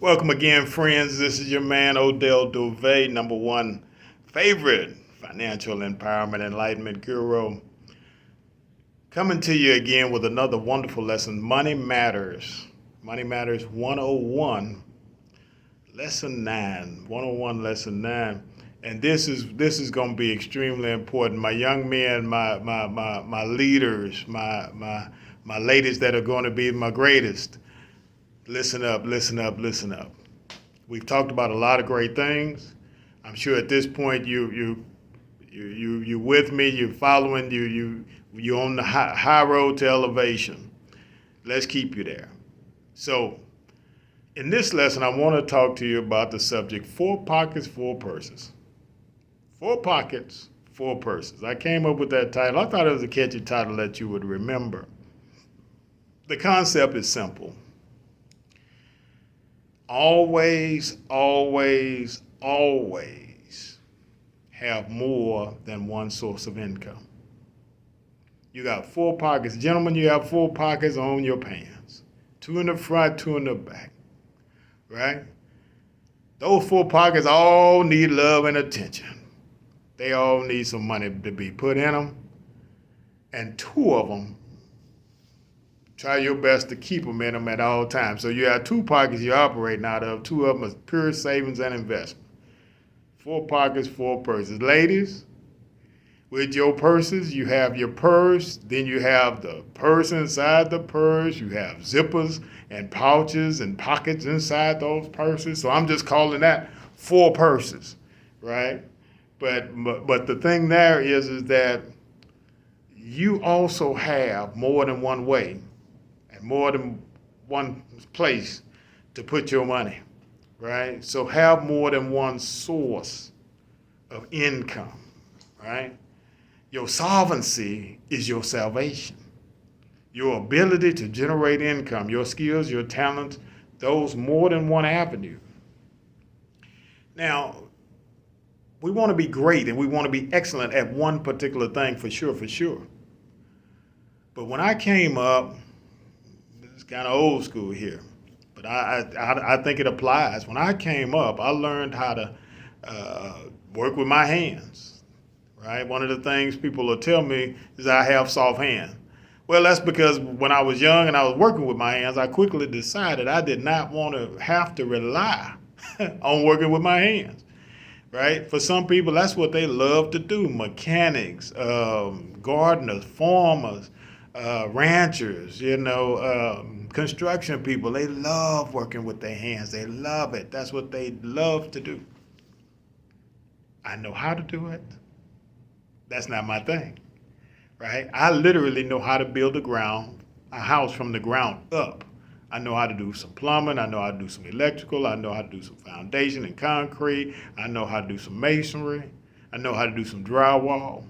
Welcome again, friends. This is your man, Odell Dove, number one favorite financial empowerment enlightenment guru. Coming to you again with another wonderful lesson. Money Matters. Money Matters 101, Lesson 9. 101, Lesson 9. And this is going to be extremely important. My young men, my leaders, my ladies that are going to be my greatest. Listen up, listen up, listen up. We've talked about a lot of great things. I'm sure at this point you with me. You're following. You're on the high road to elevation. Let's keep you there. So, in this lesson, I want to talk to you about the subject: 4 pockets, 4 purses. 4 pockets, 4 purses. I came up with that title. I thought it was a catchy title that you would remember. The concept is simple. Always, always, always have more than one source of income. You got 4 pockets. Gentlemen, you have 4 pockets on your pants. 2 in the front, 2 in the back. Right? Those 4 pockets all need love and attention. They all need some money to be put in them. And 2 of them, try your best to keep them in them at all times. So you have 2 pockets you're operating out of. 2 of them are pure savings and investment. 4 pockets, 4 purses. Ladies, with your purses, you have your purse. Then you have the purse inside the purse. You have zippers and pouches and pockets inside those purses. So I'm just calling that 4 purses, right? But the thing there is that you also have more than one way, more than one place to put your money, right? So have more than one source of income, right? Your solvency is your salvation. Your ability to generate income, your skills, your talents, those more than one avenue. Now, we want to be great and we want to be excellent at one particular thing for sure. But when I came up, it's kind of old school here, but I think it applies. When I came up, I learned how to work with my hands, right? One of the things people will tell me is I have soft hands. Well, that's because when I was young and I was working with my hands, I quickly decided I did not want to have to rely on working with my hands. Right? For some people, that's what they love to do. Mechanics, gardeners, farmers, ranchers, construction people. They love working with their hands. They love it. That's what they love to do. I know how to do it. That's not my thing. Right? I literally know how to build a house from the ground up. I know how to do some plumbing. I know how to do some electrical. I know how to do some foundation and concrete. I know how to do some masonry. I know how to do some drywall,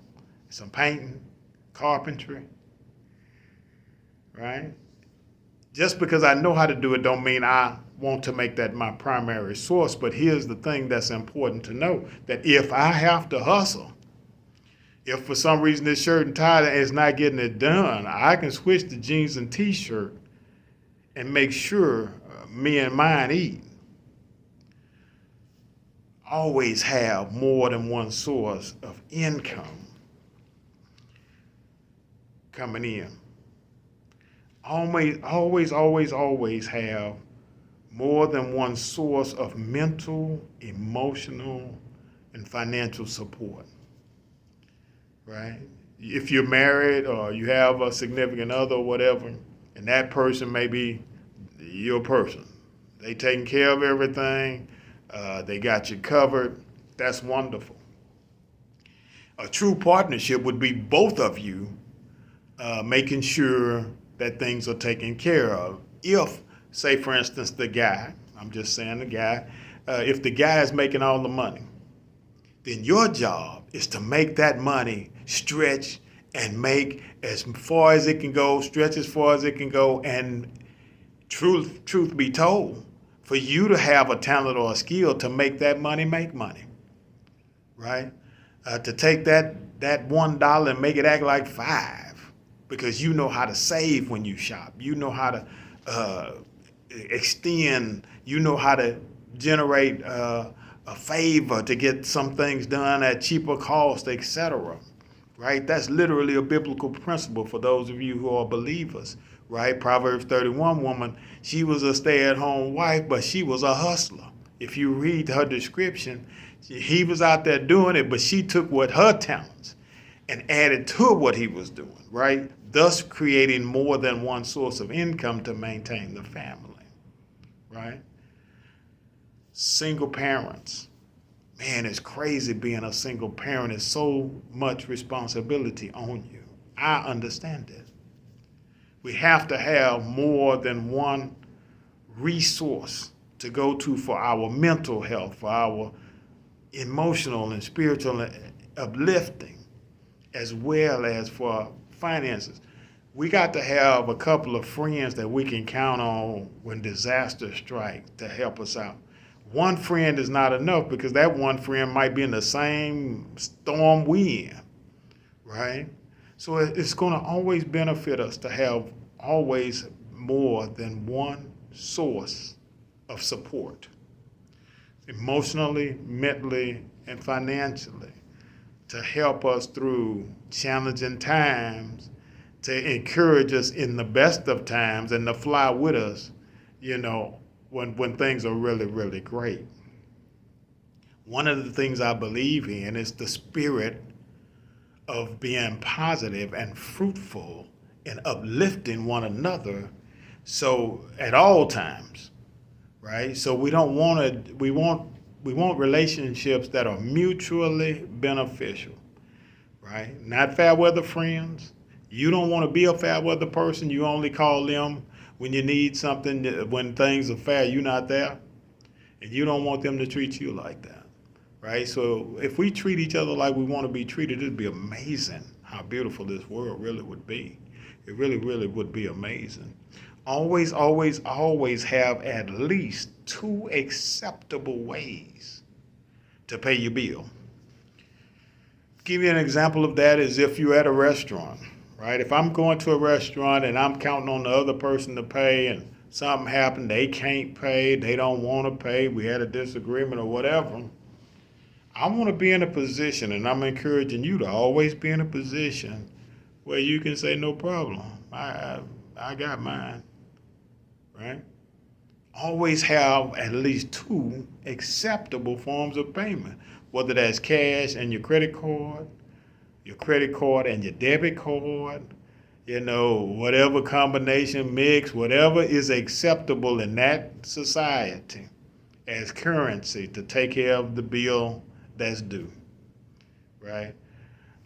some painting, carpentry, right? Just because I know how to do it don't mean I want to make that my primary source. But here's the thing that's important to know, that if I have to hustle, if for some reason this shirt and tie is not getting it done, I can switch to jeans and t-shirt and make sure me and mine eat. Always have more than one source of income coming in. Always have more than one source of mental, emotional, and financial support, right? If you're married or you have a significant other or whatever, and that person may be your person. They taking care of everything. They got you covered. That's wonderful. A true partnership would be both of you making sure that things are taken care of. If, say for instance, the guy, I'm just saying the guy, if the guy is making all the money, then your job is to make that money stretch and make as far as it can go, stretch as far as it can go, and truth be told, for you to have a talent or a skill to make that money make money, right? To take that $1 and make it act like 5, because you know how to save when you shop. You know how to extend, you know how to generate a favor to get some things done at cheaper cost, etc. Right? That's literally a biblical principle for those of you who are believers. Right? Proverbs 31 woman, she was a stay-at-home wife, but she was a hustler. If you read her description, he was out there doing it, but she took what her talents and added to what he was doing, right? Thus creating more than one source of income to maintain the family, right? Single parents. Man, it's crazy being a single parent. It's so much responsibility on you. I understand it. We have to have more than one resource to go to for our mental health, for our emotional and spiritual uplifting, as well as for finances. We got to have a couple of friends that we can count on when disaster strikes to help us out. One friend is not enough because that one friend might be in the same storm we in, right? So it's going to always benefit us to have always more than one source of support, emotionally, mentally, and financially, to help us through challenging times, to encourage us in the best of times, and to fly with us, when things are really, really great. One of the things I believe in is the spirit of being positive and fruitful and uplifting one another. So at all times, right? So we want relationships that are mutually beneficial, right? Not fair weather friends. You don't want to be a fair weather person. You only call them when you need something, when things are fair, you're not there. And you don't want them to treat you like that, right? So if we treat each other like we want to be treated, it'd be amazing how beautiful this world really would be. It really, really would be amazing. Always, always, always have at least 2 acceptable ways to pay your bill. Give you an example of that is if you're at a restaurant, right? If I'm going to a restaurant and I'm counting on the other person to pay and something happened, they can't pay, they don't want to pay, we had a disagreement or whatever, I want to be in a position, and I'm encouraging you to always be in a position where you can say, no problem, I got mine, right? Always have at least 2 acceptable forms of payment, whether that's cash and your credit card and your debit card, whatever combination mix, whatever is acceptable in that society as currency to take care of the bill that's due, right?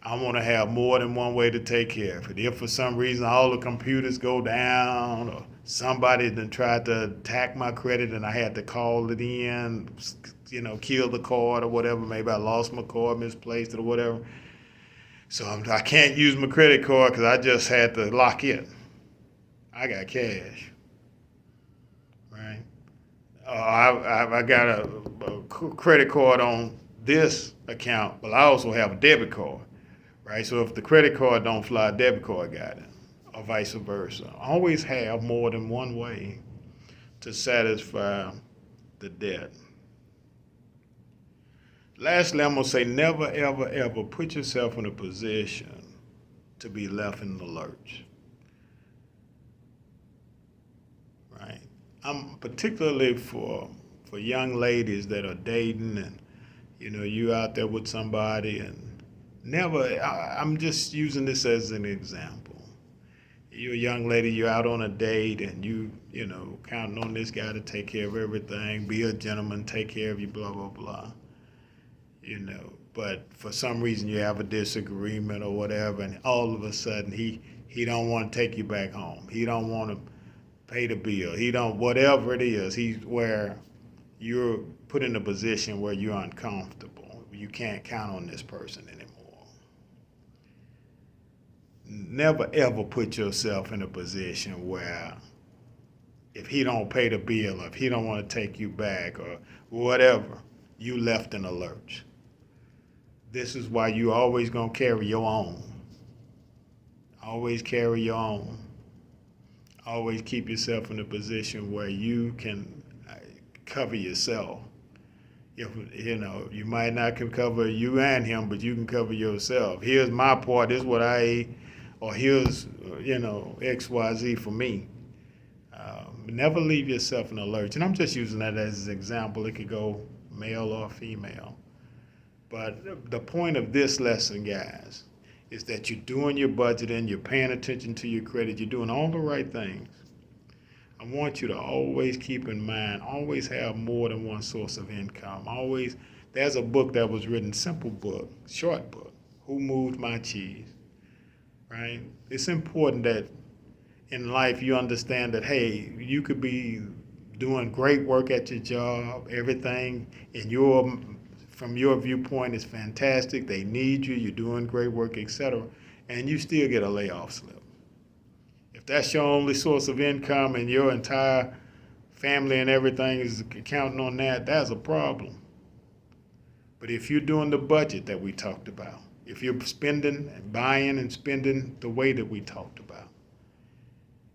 I want to have more than one way to take care of it. If for some reason all the computers go down or somebody then tried to attack my credit and I had to call it in, kill the card or whatever, maybe I lost my card, misplaced it or whatever. So I can't use my credit card because I just had to lock it. I got cash, right? I got a credit card on this account, but I also have a debit card. Right, so if the credit card don't fly, debit card got it, or vice versa. Always have more than one way to satisfy the debt. Lastly, I'm going to say never, ever, ever put yourself in a position to be left in the lurch. Right? I'm particularly for young ladies that are dating and, you out there with somebody and I'm just using this as an example. You're a young lady, you're out on a date and you counting on this guy to take care of everything, be a gentleman, take care of you, blah, blah, blah. But for some reason you have a disagreement or whatever and all of a sudden he don't want to take you back home. He don't want to pay the bill. He don't, whatever it is, he's where you're put in a position where you're uncomfortable. You can't count on this person anymore. Never ever put yourself in a position where if he don't pay the bill or if he don't want to take you back or whatever, you left in a lurch. This is why you always gonna carry your own. Always carry your own. Always keep yourself in a position where you can cover yourself. If you might not can cover you and him, but you can cover yourself. Here's my part. This is what I ate, or here's X, Y, Z for me. Never leave yourself in a lurch. And I'm just using that as an example. It could go male or female. But the point of this lesson, guys, is that you're doing your budgeting, you're paying attention to your credit, you're doing all the right things. I want you to always keep in mind, always have more than one source of income. Always, there's a book that was written, simple book, short book, Who Moved My Cheese, right? It's important that in life you understand that, hey, you could be doing great work at your job, everything from your viewpoint is fantastic, they need you, you're doing great work, etc., and you still get a layoff slip. If that's your only source of income and your entire family and everything is counting on that, that's a problem. But if you're doing the budget that we talked about, if you're spending and buying and spending the way that we talked about,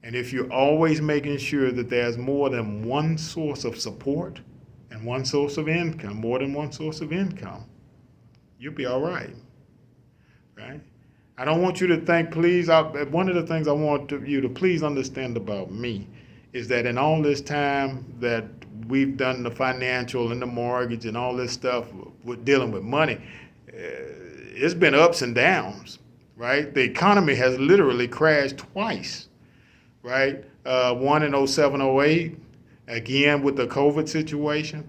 and if you're always making sure that there's more than one source of support and one source of income, more than one source of income, you'll be all right, right? I don't want you to think, please, one of the things I want you to please understand about me is that in all this time that we've done the financial and the mortgage and all this stuff with dealing with money, it's been ups and downs, right? The economy has literally crashed twice, right? One in 07, 08, again with the COVID situation.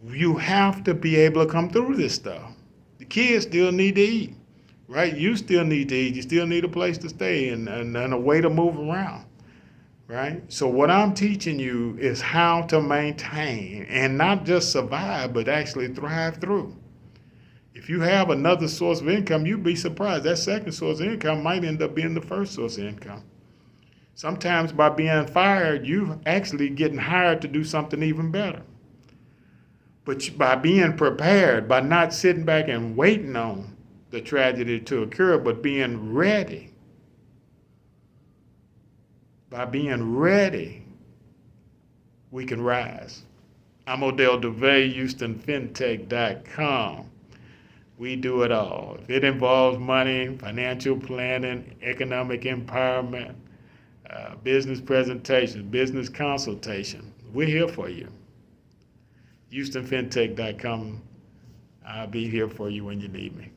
You have to be able to come through this stuff. The kids still need to eat. Right? You still need to eat. You still need a place to stay and a way to move around. Right? So what I'm teaching you is how to maintain and not just survive, but actually thrive through. If you have another source of income, you'd be surprised. That second source of income might end up being the first source of income. Sometimes by being fired, you're actually getting hired to do something even better. But by being prepared, by not sitting back and waiting on the tragedy to occur, but being ready. By being ready, we can rise. I'm Mr Dova, HoustonFinTech.com. We do it all. If it involves money, financial planning, economic empowerment, business presentation, business consultation, we're here for you. HoustonFinTech.com. I'll be here for you when you need me.